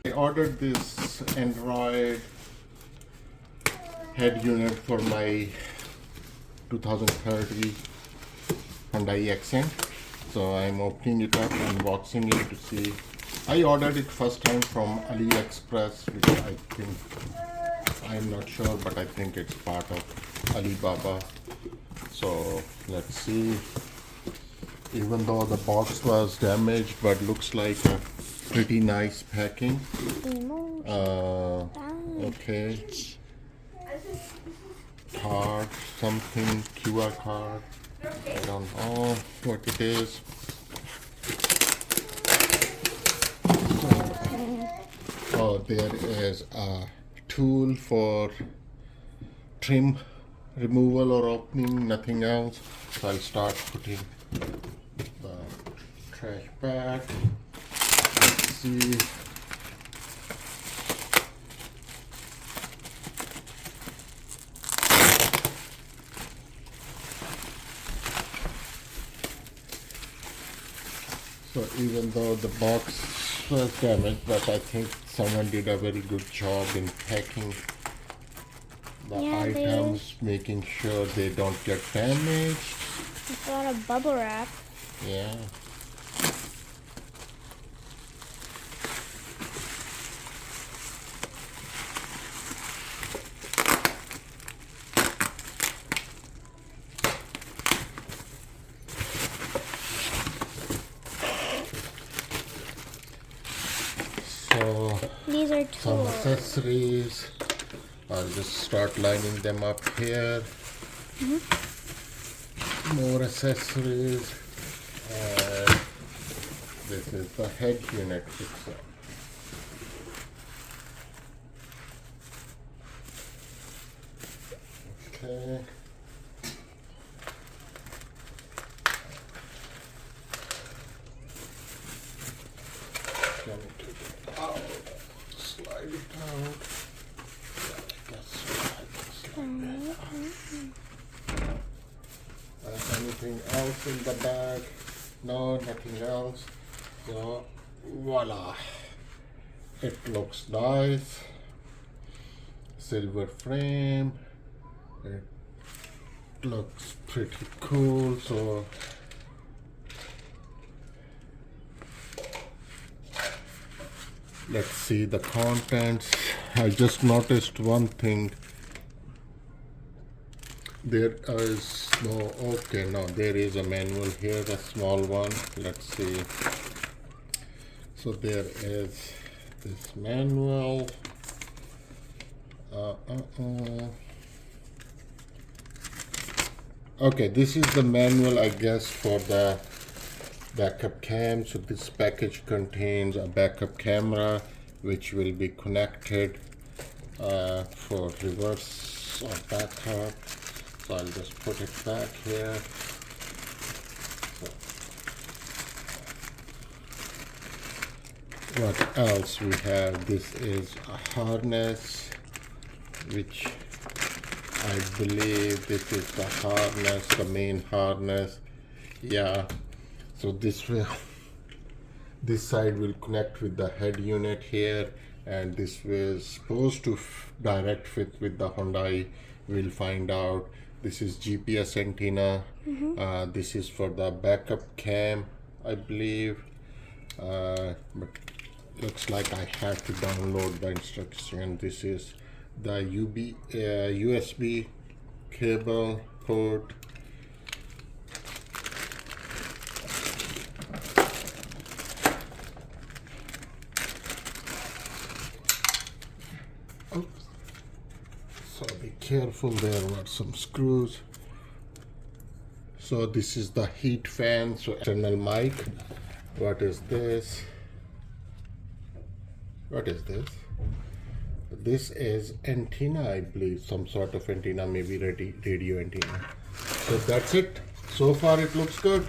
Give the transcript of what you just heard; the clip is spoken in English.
I ordered this Android head unit for my 2030 Hyundai Accent. So I'm opening it up, unboxing it to see. I ordered it first time from AliExpress, which I think, I'm not sure, but I think it's part of Alibaba. So let's see. Even though the box was damaged, but looks like a pretty nice packing. Okay. Card, something, QR card. I don't know what it is. Oh, there is a tool for trim removal or opening, nothing else. So I'll start putting the trash bag. Let's see. So even though the box was damaged, but I think someone did a very good job in packing the items, making sure they don't get damaged. It's a lot of bubble wrap. Yeah. So These are some tools. accessories. I'll just start lining them up here. More accessories. And this is the head unit fixer. Okay. Can we take it out? Slide it out. Anything else in the bag? No, nothing else. So voila, it looks nice. Silver frame. It looks pretty cool. So let's see the contents. I just noticed one thing. There is no, okay, no, there is a manual here, a small one. Let's see. So there is this manual. Okay, this is the manual, I guess, for the backup cam. So this package contains a backup camera which will be connected for reverse or backup. So I'll just put it back here. So what else we have? This is a harness, which I believe this is the harness, the main harness. Yeah. So this will, this side will connect with the head unit here, and this was supposed to direct fit with the Hyundai. We'll find out. This is GPS antenna. This is for the backup cam, I believe. But looks like I have to download the instruction. This is the USB cable port. Oops. So be careful, there were some screws. So this is the heat fan, so external mic. What is this? What is this? This is antenna, I believe, some sort of antenna, maybe radio antenna. So that's it. So far it looks good.